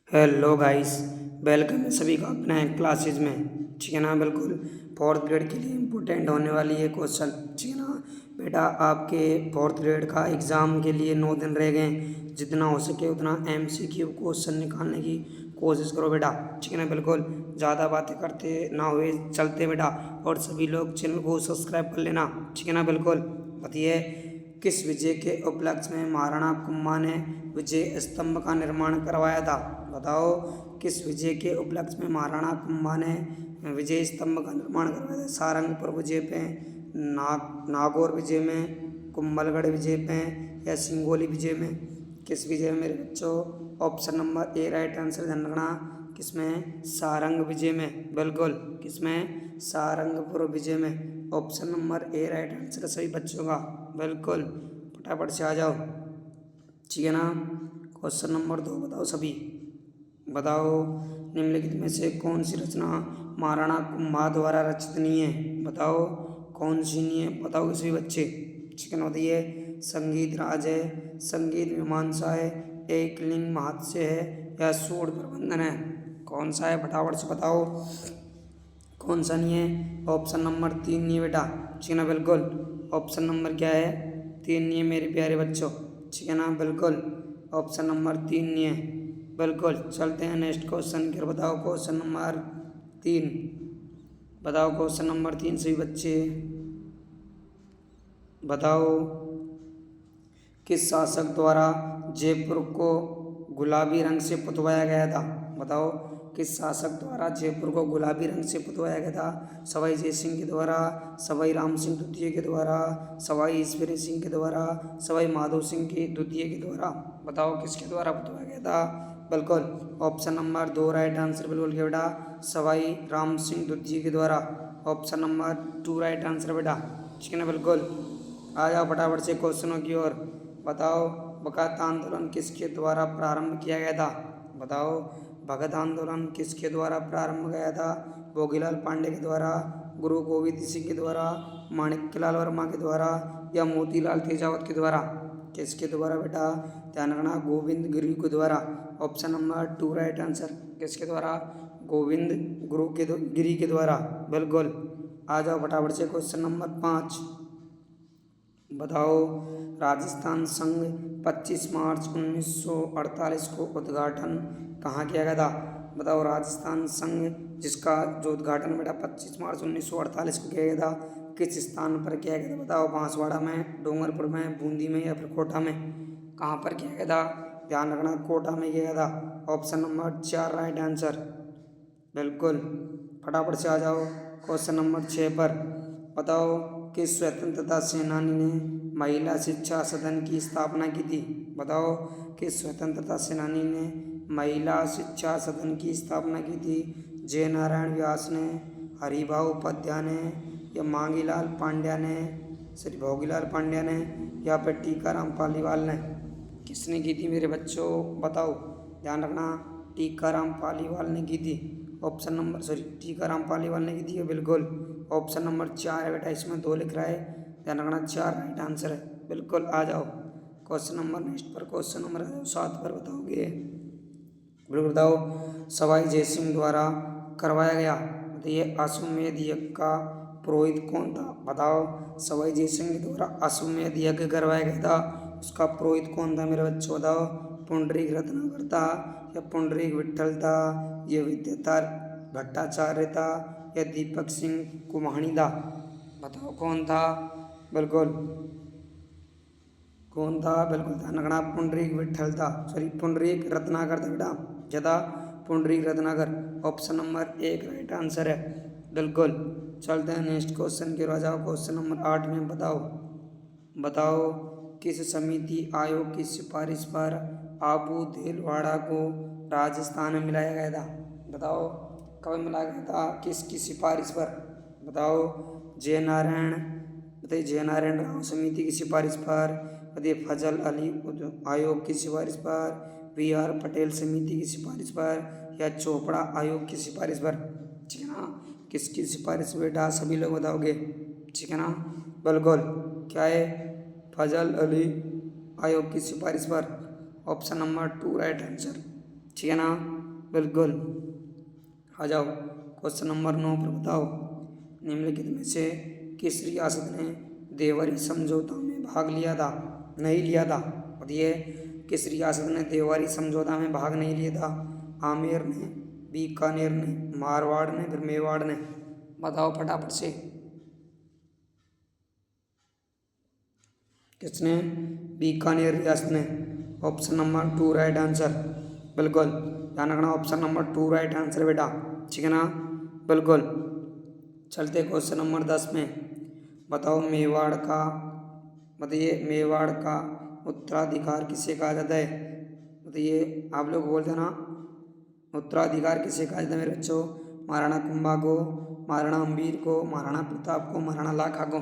Hello guys, welcome है सभी का अपने क्लासेज में। ठीक है ना। बिल्कुल फोर्थ ग्रेड के लिए इम्पोर्टेंट होने वाली है क्वेश्चन। ठीक है ना बेटा, आपके फोर्थ ग्रेड का एग्ज़ाम के लिए 9 दिन रह गए। जितना हो सके उतना एमसीक्यू क्वेश्चन निकालने की कोशिश करो बेटा। ठीक है ना। बिल्कुल ज़्यादा बातें करते ना हुए चलते बेटा। और सभी लोग चैनल को सब्सक्राइब कर लेना। ठीक है ना। बिल्कुल बताइए, किस विजय के उपलक्ष्य में महाराणा कुम्भा ने विजय स्तंभ का निर्माण करवाया था? बताओ, किस विजय के उपलक्ष्य में महाराणा कुम्भा ने विजय स्तंभ का निर्माण करवाया था? सारंगपुर विजय पे, नागौर विजय में, कुंभलगढ़ विजय पे या सिंगोली विजय में? किस विजय में मेरे बच्चों? Option number A right answer ध्यान रखना। किसमें? सारंग विजय में। बिल्कुल किसमें? सारंगपुर विजय में। Option number A right answer सभी बच्चों का। बिल्कुल फटाफट से आ जाओ। ठीक है ना। क्वेश्चन नंबर 2 बताओ सभी। बताओ, निम्नलिखित में से कौन सी रचना महाराणा कुम्भा द्वारा रचित नहीं है? बताओ कौन सी नहीं है, बताओ सभी बच्चे। ठीक है ना। बताइए, संगीत राज है, संगीत मीमांसा है, एक लिंग महत्स्य है या सूड प्रबंधन है? कौन सा है फटाफट से बताओ, कौन सा नहीं है? ऑप्शन नंबर 3 नहीं है बेटा। ठीक है ना। बिल्कुल ऑप्शन नंबर क्या है? 3 नहीं है मेरे प्यारे बच्चों। ठीक है ना। बिल्कुल ऑप्शन नंबर 3 नहीं है। बिल्कुल चलते हैं नेक्स्ट क्वेश्चन की ओर। बताओ क्वेश्चन नंबर 3। बताओ क्वेश्चन नंबर 3 सभी बच्चे बताओ, किस शासक द्वारा जयपुर को गुलाबी रंग से पुतवाया गया था? बताओ, किस शासक द्वारा जयपुर को गुलाबी रंग से पुतवाया गया था? सवाई जय सिंह के द्वारा, सवाई राम सिंह द्वितीय के द्वारा, सवाई ईश्वरी सिंह के द्वारा, सवाई माधो सिंह के द्वितीय के द्वारा? बताओ किसके द्वारा पुतवाया गया था? बिल्कुल ऑप्शन नंबर 2 राइट आंसर। बिल्कुल क्या बेटा? सवाई राम सिंह द्वितीय के द्वारा। ऑप्शन नंबर 2 राइट आंसर बेटा। ठीक है ना। बिल्कुल आ जाओ फटाफट से क्वेश्चनों की ओर। बताओ, भगत आंदोलन किसके द्वारा प्रारंभ किया गया था? बताओ, भगत आंदोलन किसके द्वारा प्रारंभ किया था? भोगीलाल पांडे के द्वारा, गुरु गोविंद सिंह के द्वारा, माणिक्यलाल वर्मा के द्वारा या मोतीलाल तेजावत के द्वारा? किसके द्वारा बेटा? ध्यान रखना, गोविंद गिरी के द्वारा। Option number 2 right answer. किसके द्वारा? गोविंद गुरु के गिरी के द्वारा। बिल्कुल आ जाओ फटाफट से क्वेश्चन नंबर 5। बताओ, राजस्थान संघ 25 मार्च 1948 को उद्घाटन कहाँ किया गया था? बताओ, राजस्थान संघ जिसका जो उद्घाटन बेटा 25 मार्च 1948 को किया गया था, किस स्थान पर किया गया था? बताओ, बांसवाड़ा में, डूंगरपुर में, बूंदी में या फिर कोटा में? कहाँ पर किया गया था? ध्यान रखना, कोटा में किया गया था। Option number 4 right answer. बिल्कुल फटाफट से आ जाओ क्वेश्चन नंबर 6 पर। बताओ, किस स्वतंत्रता सेनानी ने महिला शिक्षा सदन की स्थापना की थी? बताओ, किस स्वतंत्रता सेनानी ने महिला शिक्षा सदन की स्थापना की थी? जय नारायण व्यास ने, हरिभाऊ उपाध्याय ने या मांगीलाल पांड्या ने, श्री भोगीलाल पांड्या ने या फिर टीकाराम पालीवाल ने? किसने की थी मेरे बच्चों? बताओ, ध्यान रखना, टीकाराम पालीवाल ने की थी। ऑप्शन नंबर टीकाराम पालीवाल ने की थी। बिल्कुल ऑप्शन नंबर 4 है बेटा, इसमें 2 लिख रहा है, ध्यान रखना 4 राइट आंसर है। बिल्कुल आ जाओ क्वेश्चन नंबर नेक्स्ट पर। क्वेश्चन नंबर 7 पर बताओगे। बिल्कुल बताओ, सवाई जयसिंह द्वारा करवाया गया ये अश्वमेध यज्ञ का पुरोहित कौन था? बताओ, सवाई जयसिंह के द्वारा अश्वमेध यज्ञ करवाया गया था, उसका पुरोहित कौन था मेरे बच्चों? बताओ, पुंडरीक रत्नाकर था या पुंडरीक विट्ठल था या विद्याधर भट्टाचार्य था या दीपक सिंह कुमाणी था? बताओ कौन था? बिल्कुल कौन था? बिल्कुल ध्यान रखना, पुंडरीक विट्ठल था, पुंडरीक रत्नाकर था बेटा। जदा Pundarik Ratnakar. Option number 1 right answer है। बिल्कुल चलते हैं नेक्स्ट क्वेश्चन की ओर। आ जाओ क्वेश्चन नंबर 8 में। बताओ, बताओ किस समिति आयोग की सिफारिश पर आबू देलवाड़ा को राजस्थान में मिलाया गया था? बताओ, कब मिलाया गया था, किसकी सिफारिश पर? बताओ, जय नारायण, बताइए जय नारायण राव समिति की सिफारिश पर, बताइए फजल अली आयोग की सिफारिश पर, BR पटेल समिति की सिफारिश पर या चोपड़ा आयोग की सिफारिश पर? ठीक है ना। किसकी सिफारिश बेटा? सभी लोग बताओगे। ठीक है ना। बिल्कुल क्या है? फजल अली आयोग की सिफारिश पर। Option number 2 right answer. ठीक है ना। बिल्कुल। आ जाओ क्वेश्चन नंबर 9 पर बताओ, निम्नलिखित में से किस रियासत ने देवरी समझौता में भाग लिया था, नहीं लिया था? बताइए किस रियासत ने देवरी समझौता में भाग नहीं लिया था? आमेर ने, बीकानेर ने, मारवाड़ ने, फिर मेवाड़ ने? बताओ फटाफट से। किसने? बीकानेर रियासत ने। Option number 2 right answer. बिल्कुल ध्यान रखना, ऑप्शन नंबर 2 राइट आंसर बेटा, ठीक है ना? बिल्कुल। चलते क्वेश्चन नंबर 10 में, बताओ मेवाड़ का, बताइए मेवाड़ का उत्तराधिकार किसे कहा जाता है? बताइए, आप लोग बोलते हैं ना उत्तराधिकार किसे कहा जाता है मेरे बच्चों? महाराणा कुंभा को, महाराणा अम्बीर को, महाराणा प्रताप को, महाराणा लाखा को?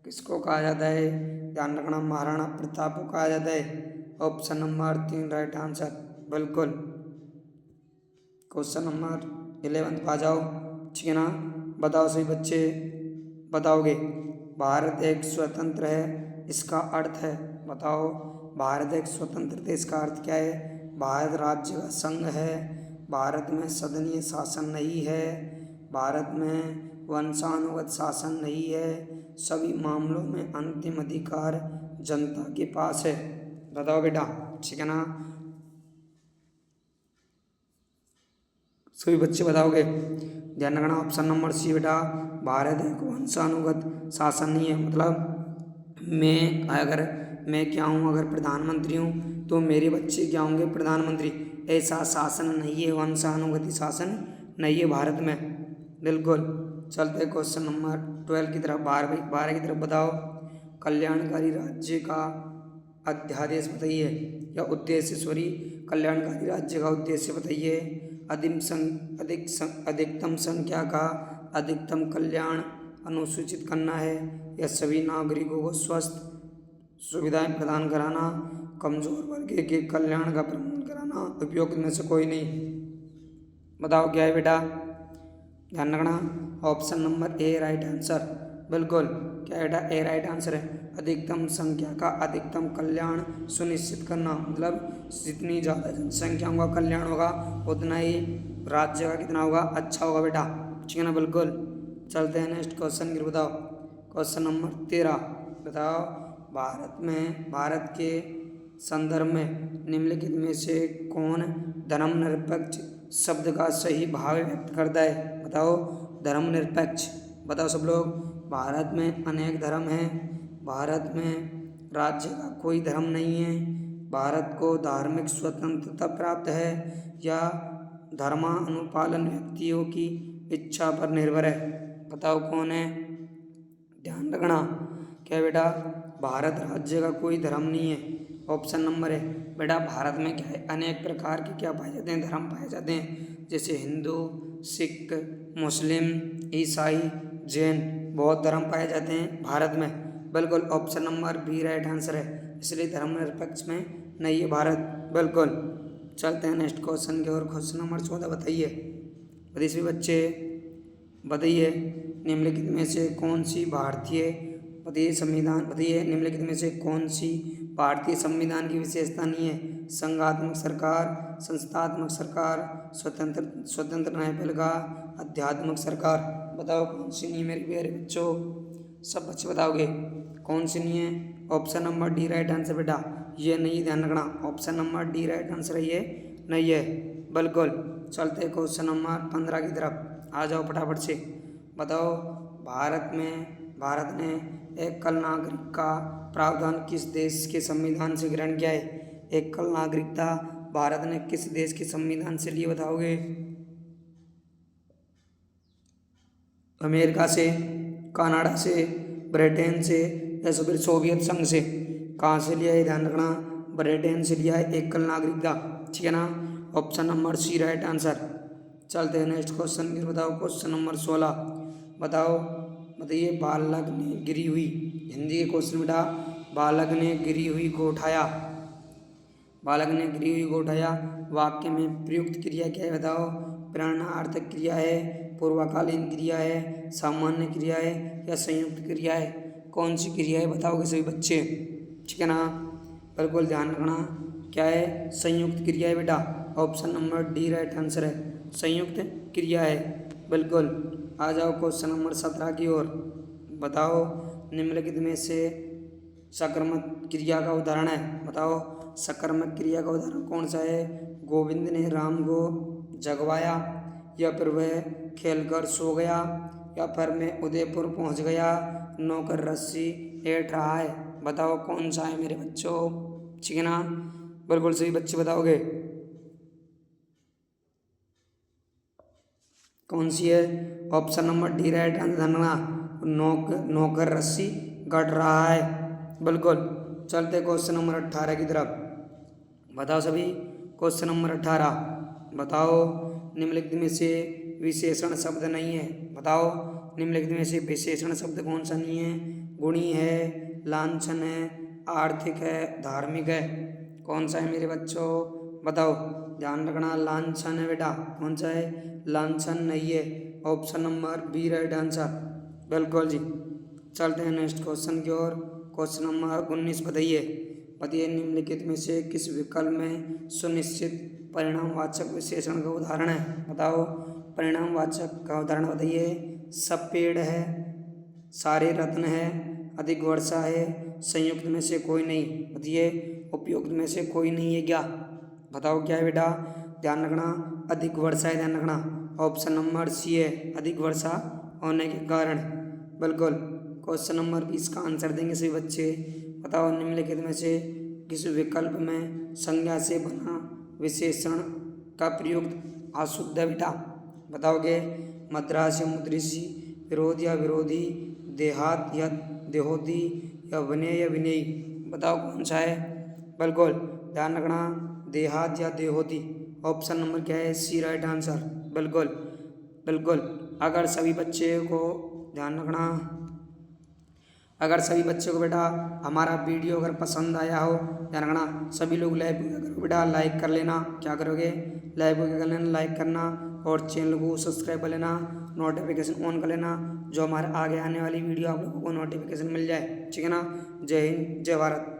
किसको कहा जाता है? ध्यान रखना, महाराणा प्रताप को कहा जाता है। Option number 3 right answer. बिल्कुल। क्वेश्चन नंबर 11 पे आ जाओ, ठीक है ना? बताओ सभी बच्चे, बताओगे भारत एक स्वतंत्र है, इसका अर्थ है? बताओ भारत एक स्वतंत्र देश का अर्थ क्या है? भारत राज्य का संघ है, भारत में सदनीय शासन नहीं है, भारत में वंशानुगत शासन नहीं है, सभी मामलों में अंतिम अधिकार जनता के पास है। बताओ बेटा, ठीक है ना? सभी बच्चे बताओगे? ध्यान रखना, ऑप्शन नंबर सी बेटा, भारत एक वंशानुगत शासन नहीं है। मतलब मैं क्या हूँ, अगर प्रधानमंत्री हूँ तो मेरे बच्चे क्या होंगे? प्रधानमंत्री। ऐसा शासन नहीं है, वंशानुगत शासन नहीं है भारत में। बिल्कुल। चलते क्वेश्चन नंबर 12 की तरफ, 12 की तरफ। बताओ कल्याणकारी राज्य का अध्यादेश बताइए, या उद्देश्य, सॉरी, कल्याणकारी राज्य का उद्देश्य बताइए। अधिकतम संख्या का अधिकतम कल्याण अनुसूचित करना है, या सभी नागरिकों को स्वस्थ सुविधाएं प्रदान कराना, कमजोर वर्ग के कल्याण का प्रबंधन कराना, उपयुक्त में से कोई नहीं? बताओ क्या है बेटा? ध्यान रखना, option number A right answer. बिल्कुल, क्या बेटा? ए राइट आंसर है। अधिकतम संख्या का अधिकतम कल्याण सुनिश्चित करना, मतलब जितनी ज़्यादा जनसंख्या का कल्याण होगा उतना ही राज्य का कितना होगा? अच्छा होगा बेटा, ठीक है ना? बिल्कुल। चलते हैं नेक्स्ट क्वेश्चन की। बताओ क्वेश्चन नंबर 13। बताओ भारत के संदर्भ में निम्नलिखित में से कौन धर्मनिरपेक्ष शब्द का सही भाव व्यक्त करता है? बताओ धर्मनिरपेक्ष। बताओ सब लोग, भारत में अनेक धर्म हैं, भारत में राज्य का कोई धर्म नहीं है, भारत को धार्मिक स्वतंत्रता प्राप्त है, या धर्मानुपालन व्यक्तियों की इच्छा पर निर्भर है? बताओ कौन है? ध्यान रखना, क्या बेटा? भारत राज्य का कोई धर्म नहीं है। ऑप्शन नंबर है बेटा, भारत में क्या है? अनेक प्रकार के क्या पाए जाते हैं? धर्म पाए जाते हैं, जैसे हिंदू, सिख, मुस्लिम, ईसाई, जैन, बौद्ध धर्म पाए जाते हैं भारत में। बिल्कुल, option number B right answer है, इसलिए धर्मनिरपेक्ष में नहीं है भारत। बिल्कुल। चलते हैं नेक्स्ट क्वेश्चन की ओर। क्वेश्चन नंबर 14 बताइए। बताइए बच्चे, बताइए निम्नलिखित में से कौन सी भारतीय, बताइए संविधान, बताइए निम्नलिखित में से कौन सी भारतीय संविधान की विशेषता नहीं है? संघात्मक सरकार, संस्थात्मक सरकार, स्वतंत्र न्यायपालिका, आध्यात्मिक सरकार? बताओ कौन सी नहीं है मेरे प्यारे बच्चों? सब बच्चे बताओगे कौन सी नहीं है? Option number D right answer बेटा, ये नहीं, ध्यान रखना, option number D right answer है, ये नहीं है। बिल्कुल। चलते क्वेश्चन नंबर 15 की तरफ, आ जाओ फटाफट से। बताओ भारत ने एकल नागरिक का प्रावधान किस देश के संविधान से ग्रहण किया है? एकल नागरिकता भारत ने किस देश के संविधान से लिए? बताओगे? अमेरिका से, कनाडा से, ब्रिटेन से, या फिर सोवियत संघ से? कहाँ से लिया है? ध्यान रखना, ब्रिटेन से लिया है एकल नागरिकता, ठीक है ना? Option number C right answer. चलते हैं नेक्स्ट क्वेश्चन की। बताओ क्वेश्चन नंबर 16। बताइए बालक ने गिरी हुई, हिंदी के क्वेश्चन बेटा, बालक ने गिरी हुई को उठाया, बालक ने गिरी हुई को उठाया वाक्य में प्रयुक्त क्रिया क्या है? बताओ प्रेरणार्थक क्रिया है, पूर्वकालीन क्रिया है, सामान्य क्रिया है, या संयुक्त क्रिया है? कौन सी क्रिया है? बताओगे सभी बच्चे, ठीक है ना? बिल्कुल ध्यान रखना, क्या है? संयुक्त क्रिया है बेटा, option number D right answer है, संयुक्त क्रिया है। बिल्कुल। आ जाओ क्वेश्चन नंबर 17 की ओर। बताओ निम्नलिखित में से सकर्मक क्रिया का उदाहरण है। बताओ सकर्मक क्रिया का उदाहरण कौन सा है। गोविंद ने राम को जगवाया, या फिर वह खेलकर सो गया, या फिर मैं उदयपुर पहुंच गया, नौकर रस्सी ऐंठ रहा है। बताओ कौन सा है मेरे बच्चों, ठीक है ना। बिल्कुल सही बच्चे बताओगे। कौन सी है, option number D right answer, नौकर रस्सी गढ़ रहा है। बिल्कुल। चलते क्वेश्चन नंबर 18 की तरफ। बताओ सभी, क्वेश्चन नंबर 18। बताओ निम्नलिखित में से विशेषण शब्द नहीं है। बताओ निम्नलिखित में से विशेषण शब्द कौन सा नहीं है। गुणी है, लांछन है, आर्थिक है, धार्मिक है। कौन सा है मेरे बच्चों, बताओ। ध्यान रखना, लांछन है बेटा। कौन सा है, लांछन नहीं है। Option number B right answer. बिल्कुल जी। चलते हैं नेक्स्ट क्वेश्चन की ओर। क्वेश्चन नंबर 19 बताइए। बताइए निम्नलिखित में से किस विकल्प में सुनिश्चित परिणामवाचक विशेषण का उदाहरण है। बताओ परिणामवाचक का उदाहरण बताइए। सब पेड़ है, सारे रत्न है, अधिक वर्षा है, संयुक्त में से कोई नहीं। बताइए उपयुक्त में से कोई नहीं है क्या। बताओ क्या है बेटा, ध्यान रखना, अधिक वर्षा है, ध्यान रखना। ऑप्शन नंबर सी है, अधिक वर्षा होने के कारण। बिल्कुल। क्वेश्चन नंबर 20 का आंसर देंगे सभी बच्चे। बताओ निम्नलिखित में से किस विकल्प में संज्ञा से बना विशेषण का प्रयुक्त अशुद्ध है बेटा। बताओगे मद्रास या मुद्रिसी, विरोध या विरोधी, देहात या देहोती, या विनय या विनयी। बताओ कौन सा है। बिल्कुल ध्यान रखना, देहात या देहोती। ऑप्शन नंबर क्या है, सी राइट आंसर। बिल्कुल बिल्कुल। अगर सभी बच्चे को ध्यान रखना, अगर सभी बच्चों को बेटा हमारा वीडियो अगर पसंद आया हो, ध्यान रखना सभी लोग लाइव बेटा लाइक कर लेना। क्या करोगे, लाइव को क्या कर लेना, लाइक करना, और चैनल को सब्सक्राइब कर लेना, नोटिफिकेशन ऑन कर लेना, जो हमारे आगे आने वाली वीडियो आप लोगों को नोटिफिकेशन मिल जाए, ठीक है ना। जय हिंद, जय भारत।